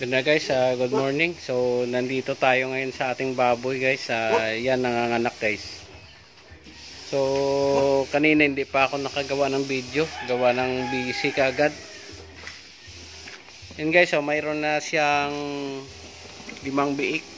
Good na guys, good morning. So nandito tayo ngayon sa ating baboy guys. Yan nanganganak guys. So kanina hindi pa ako nakagawa ng video, gawa ng busy kagad. Yan guys, so mayroon na siyang 5 biik.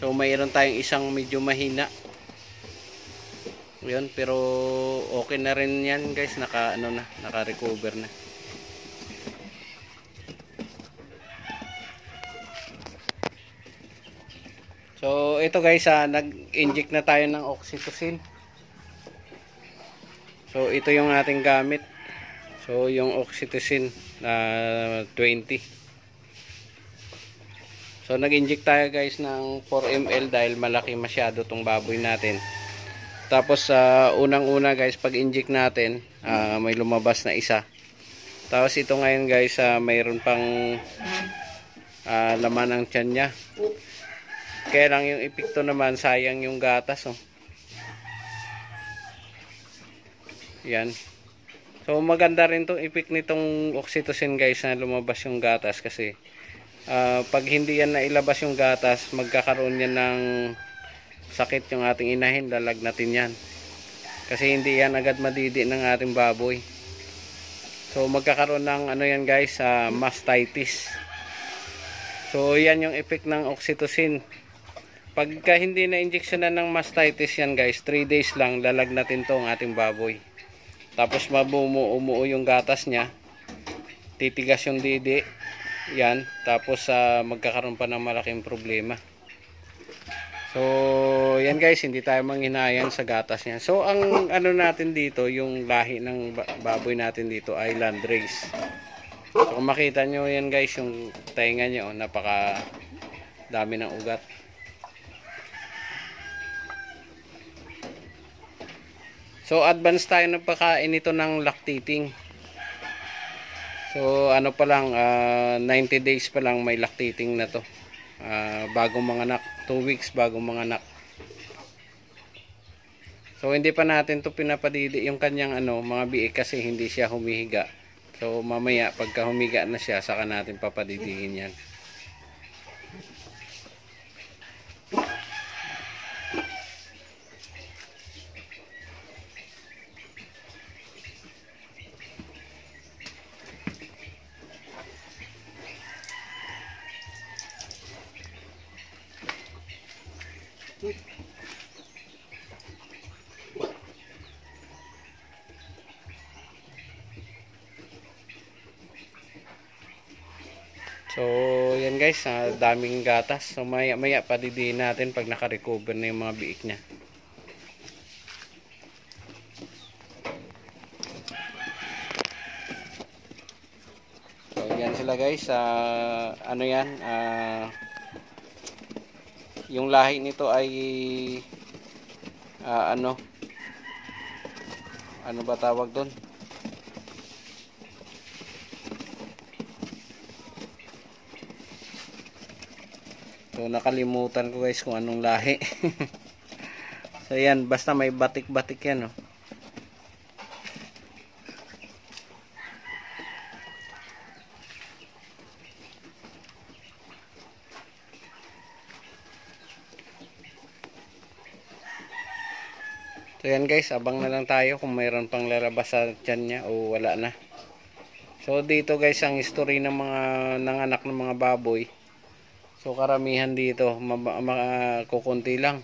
So mayroon tayong isang medyo mahina. Yun, pero okay na rin yan guys, naka-recover na. So ito guys, nag-inject na tayo ng oxytocin. So ito yung ating gamit. So yung oxytocin na 20. So nag-inject tayo guys ng 4 ml dahil malaki masyado tong baboy natin. Tapos unang-una guys, pag-inject natin, may lumabas na isa. Tapos ito ngayon guys, mayroon pang laman ang tiyan niya. Kaya lang yung epekto naman, sayang yung gatas. Oh. Yan. So maganda rin itong epekto nitong oxytocin guys na lumabas yung gatas. Kasi pag hindi yan nailabas yung gatas, magkakaroon yan ng sakit yung ating inahin. Lalagnatin yan. Kasi hindi yan agad madidi ng ating baboy. So magkakaroon ng ano yan guys, mastitis. So yan yung epekto ng oxytocin. Pagka hindi na-injectionan ng mastitis yan guys, 3 days lang lalagnatin to ang ating baboy. Tapos umuo yung gatas niya. Titigas yung didi. Yan. Tapos magkakaroon pa ng malaking problema. So yan guys, hindi tayo manghinayan sa gatas niya. So ang ano natin dito, yung lahi ng baboy natin dito ay landrace. So kung makita nyo yan guys, yung tainga niya, napaka dami ng ugat. So advance tayo nagpakain ito ng lactating. So ano pa lang, 90 days pa lang may lactating na to. Bagong manganak, 2 weeks bagong manganak. So hindi pa natin to pinapadidi yung kanyang mga biik kasi hindi siya humihiga. So mamaya pagka humiga na siya, saka natin papadidihin yan. So yan guys, daming gatas. So maya padidihin natin pag naka-recover na yung mga biik niya. So yan sila guys, ano yan, yung lahi nito ay ano ba tawag doon? So nakalimutan ko guys kung anong lahi. So yan, basta may batik-batik yan, oh. So yan guys, abang na lang tayo kung mayroon pang lalabas sa tiyan niya o wala na. So dito guys, ang history ng mga nanganak ng mga baboy. So karamihan dito kukunti lang.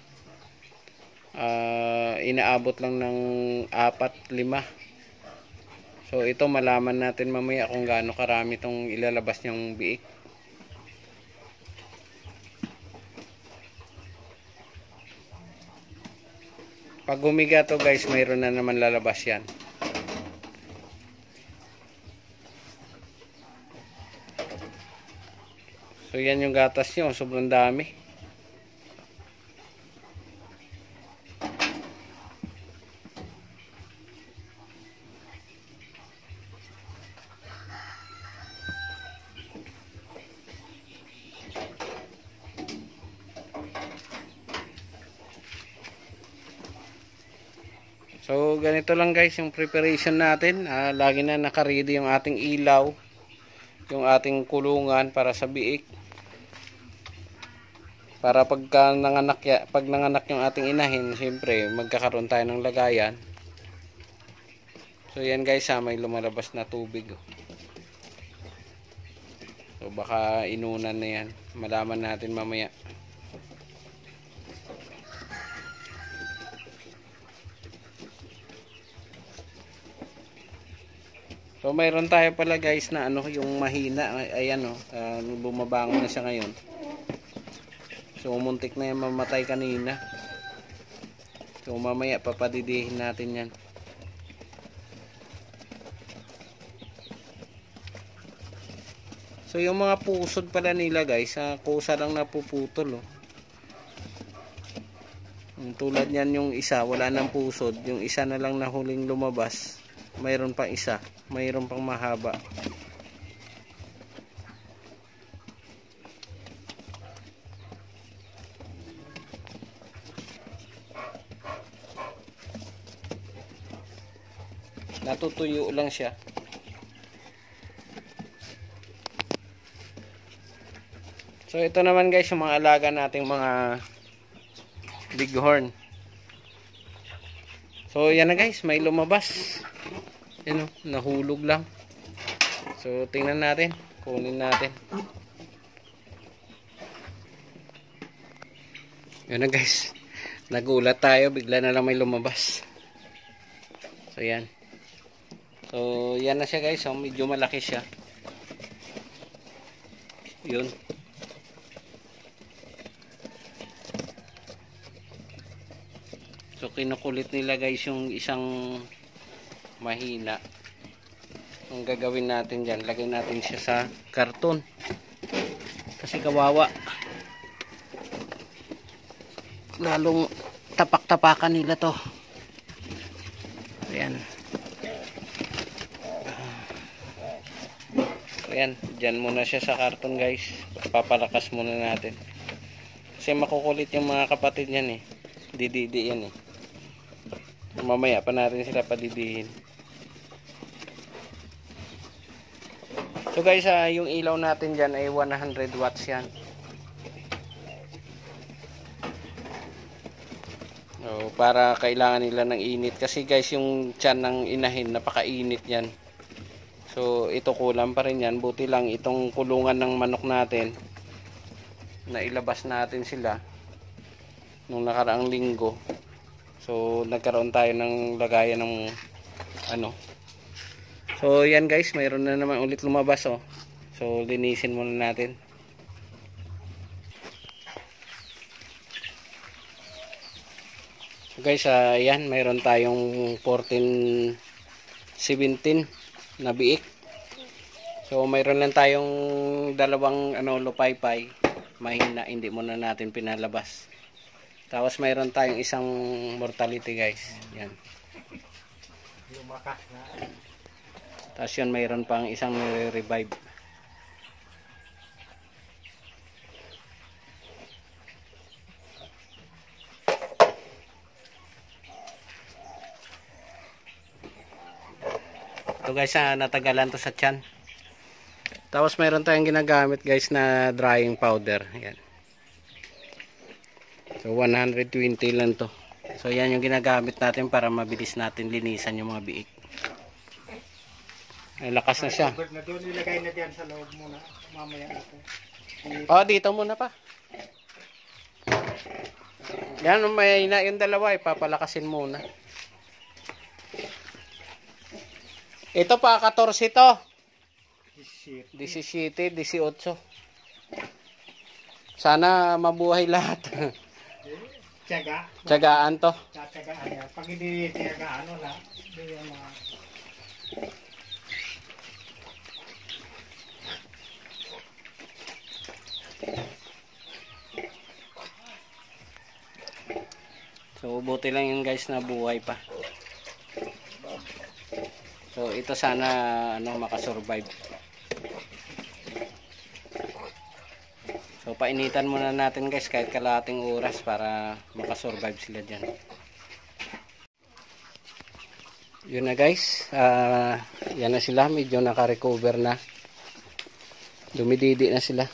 Inaabot lang ng 4-5. So ito malaman natin mamaya kung gaano karami tong ilalabas niyang biik. Pag humiga to guys, mayroon na naman lalabas yan. So yan yung gatas nyo, sobrang dami. So ganito lang guys yung preparation natin. Lagi na naka-ready yung ating ilaw. yung ating kulungan para sa biik. Para pag nanganak yung ating inahin, siyempre magkakaroon tayo ng lagayan. So yan guys, may lumalabas na tubig. So baka inunan na yan. Malaman natin mamaya. So mayroon tayo pala guys na yung mahina. Ayan bumabangon na siya ngayon. So muntik na yan mamatay kanina. So mamaya papadidihin natin yan. So yung mga pusod pala nila guys, kusa lang napuputol. Tulad yan yung isa, wala nang pusod. Yung isa na lang na huling lumabas. Mayroon pang isa, mayroon pang mahaba. Natutuyo lang siya. So ito naman guys yung mga alaga nating mga bighorn. So yan na guys, may lumabas. Yan nahulog lang. So tingnan natin, kunin natin. Yan na guys. Nagulat tayo, bigla na lang may lumabas. So yan. So yan na siya guys, medyo malaki siya. Yun. So kinukulit nila guys yung isang mahina. Ang gagawin natin dyan, lagay natin siya sa karton. Kasi kawawa. Lalong tapak-tapakan nila to. Ayan. Ayan, dyan muna siya sa karton guys. Papalakas muna natin. Kasi makukulit yung mga kapatid niyan Dididi yan Mamaya pa natin sila padidihin. So guys, yung ilaw natin dyan ay 100 watts yan. So, para kailangan nila ng init. Kasi guys, yung tiyan ng inahin, napakainit yan. So ito kulang pa rin yan. Buti lang itong kulungan ng manok natin, na ilabas natin sila nung nakaraang linggo. So nagkaroon tayo ng lagayan ng So yan guys, mayroon na naman ulit lumabas So linisin muna natin. So guys, yan mayroon tayong 14-17 na biik. So mayroon lang tayong dalawang lupaypay. Mahina, hindi muna natin pinalabas. Tapos mayroon tayong isang mortality guys. Yan. Lumakas na. Tapos yun, mayroon pang isang revive. Ito guys, natagalan to sa tiyan. Tapos mayroon tayong ginagamit guys na drying powder. Yan. So 120 lang to. So yan yung ginagamit natin para mabilis natin linisan yung mga biik. Ay, lakas na siya. Ilagay na diyan sa loob muna. Mamaya natin. Dito muna pa. Yan, may na yung dalawa, papalakasin muna. Ito pa, 14 to. 17, 18. Sana mabuhay lahat. Tiyagaan to. Tiyagaan yan. Pag hindi tiyagaan, wala. Hindi yan mga... So buti lang yun guys na buhay pa. So ito sana makasurvive. So painitan muna natin guys kahit kalahating oras para makasurvive sila dyan. Yun na guys, yan na sila, medyo naka-recover na. Dumididi na sila.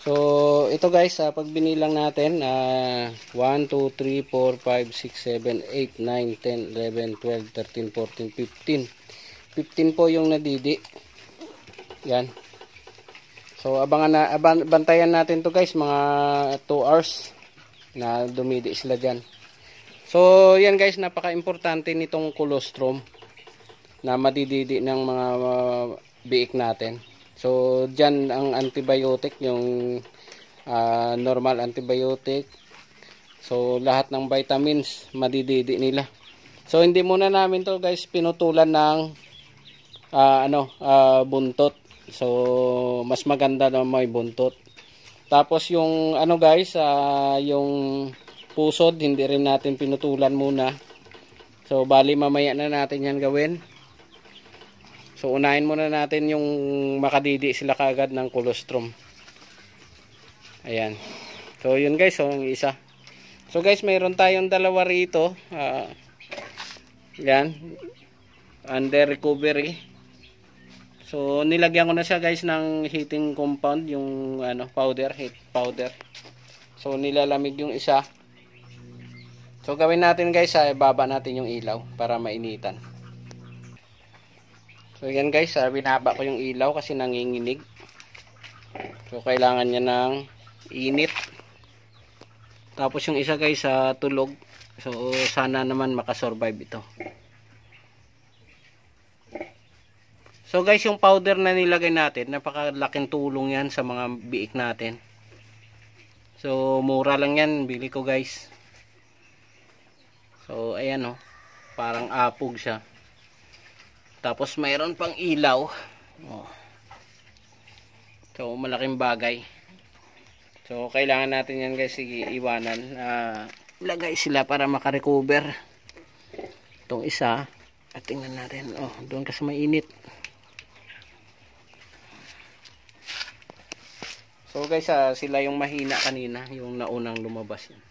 So, ito guys, pag binilang natin, 1, 2, 3, 4, 5, 6, 7, 8, 9, 10, 11, 12, 13, 14, 15. 15 po yung nadidi. Yan. So, bantayan natin to guys, mga 2 hours na dumidi sila dyan. So, yan guys, napaka-importante nitong colostrum na madididi ng mga biik natin. So, dyan ang antibiotic, yung normal antibiotic. So, lahat ng vitamins, madididi nila. So, hindi muna namin to guys pinutulan ng buntot. So, mas maganda na may buntot. Tapos, yung guys, yung pusod, hindi rin natin pinutulan muna. So, bali mamaya na natin yan gawin. So, unahin muna natin yung makadidi sila kaagad ng colostrum. Ayan. So, yun guys. So, yung isa. So, guys, mayroon tayong dalawa rito. Yan. Under recovery. So, nilagyan ko na siya guys ng heating compound. Yung powder. Heat powder. So, nilalamig yung isa. So, gawin natin guys. Baba natin yung ilaw para mainitan. So yan guys, binaba ko yung ilaw kasi nanginginig. So kailangan niya ng init. Tapos yung isa guys, tulog. So sana naman makasurvive ito. So guys, yung powder na nilagay natin, napakalaking tulong yan sa mga biik natin. So mura lang yan, bili ko guys. So ayan parang apog siya. Tapos mayroon pang ilaw. So malaking bagay. So kailangan natin yan guys iwanan. Lagay sila para makarecover. Itong isa. At tingnan natin. Doon kasi mainit. So guys, sila yung mahina kanina. Yung naunang lumabas yan.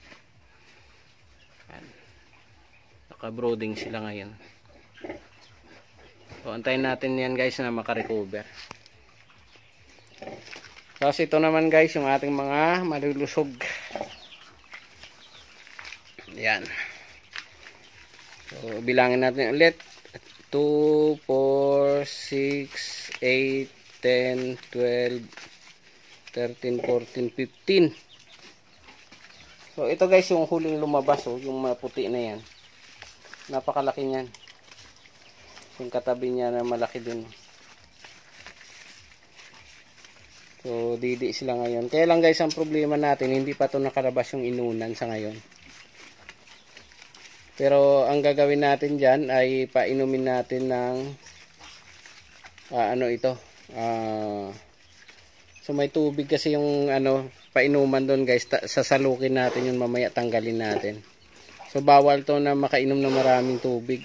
Naka-brooding sila ngayon. So, antayin natin yan guys na makarecover. Tapos ito naman guys yung ating mga malulusog. Yan. So, bilangin natin ulit. 2, 4, 6, 8, 10, 12, 13, 14, 15. So, ito guys yung huling lumabas. Yung maputi na yan. Napakalaki niyan. Yung katabi niya na malaki din. So, didi sila ngayon. Kaya lang guys, ang problema natin, hindi pa ito nakalabas yung inunan sa ngayon. Pero, ang gagawin natin dyan ay painumin natin ng so, may tubig kasi yung painuman doon guys. Sasalukin natin yun mamaya, tanggalin natin. So, bawal to na makainom ng maraming tubig.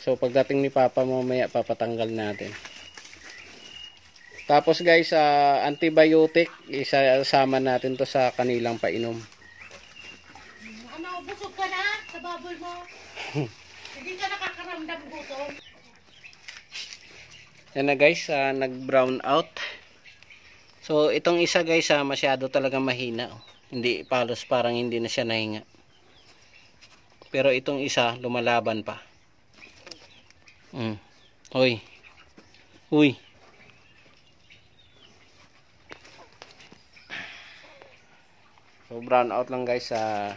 So, pagdating ni Papa mamaya, papatanggal natin. Tapos guys, antibiotic, isasama natin to sa kanilang painom. Busog ka na sa baboy mo? Hindi ka nakakaramdam gutom? Yan na guys, nag-brown out. So, itong isa guys, masyado talaga mahina. Hindi, palos parang hindi na siya nahinga. Pero itong isa, lumalaban pa. Uy. Uy. So brown out lang guys sa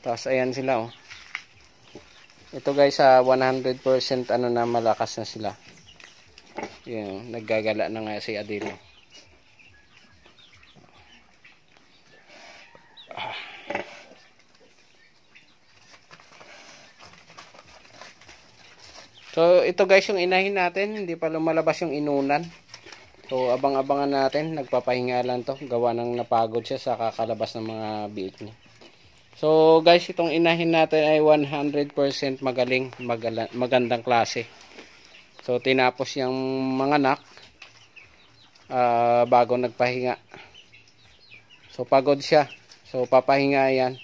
Tapos ayan sila Ito guys 100% na malakas na sila. Yung naggagala na nga si Adilo. So ito guys yung inahin natin, hindi pa lumalabas yung inunan. So abang-abangan natin, nagpapahinga lang to, gawa ng napagod siya sa kakalabas ng mga biik niya. So guys, itong inahin natin ay 100% magaling, magandang klase. So tinapos yung mga anak bago nagpahinga. So pagod siya. So papahinga yan.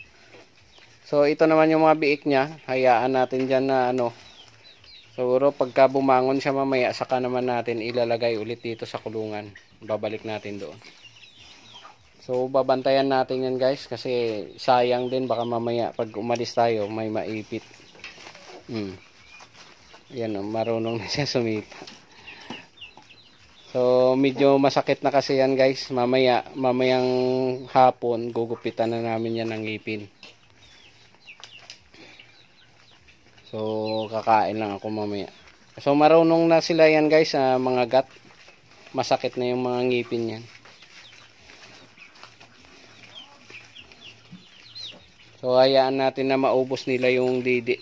So ito naman yung mga biik niya, hayaan natin dyan na Siguro pagka bumangon siya mamaya, saka naman natin ilalagay ulit dito sa kulungan. Babalik natin doon. So babantayan natin yan guys, kasi sayang din baka mamaya pag umalis tayo may maipit. Yan, marunong na siya sumita. So medyo masakit na kasi yan guys. Mamayang hapon gugupitan na namin yan ng ngipin. So kakain lang ako mamaya. So marunong na sila yan guys sa mga gat. Masakit na yung mga ngipin yan. So hayaan natin na maubos nila yung didi,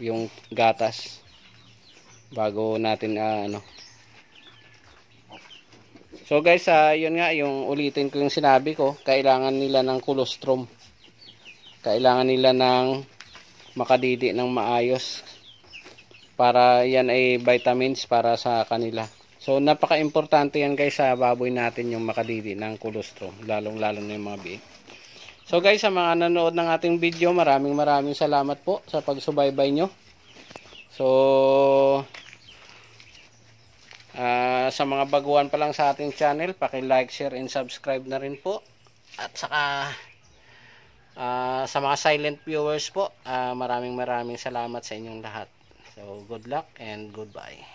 yung gatas, bago natin So guys, yun nga, yung ulitin ko yung sinabi ko, kailangan nila ng colostrum. Kailangan nila ng makadidi ng maayos, para yan ay vitamins para sa kanila. So napaka-importante yan guys sa baboy natin, yung makadidi ng colostrum, lalong-lalo na yung mga biik. So guys, sa mga nanood ng ating video, maraming salamat po sa pagsubaybay nyo. So sa mga baguhan pa lang sa ating channel, paki-like, share, and subscribe na rin po. At saka sa mga silent viewers po, maraming salamat sa inyong lahat. So good luck and goodbye.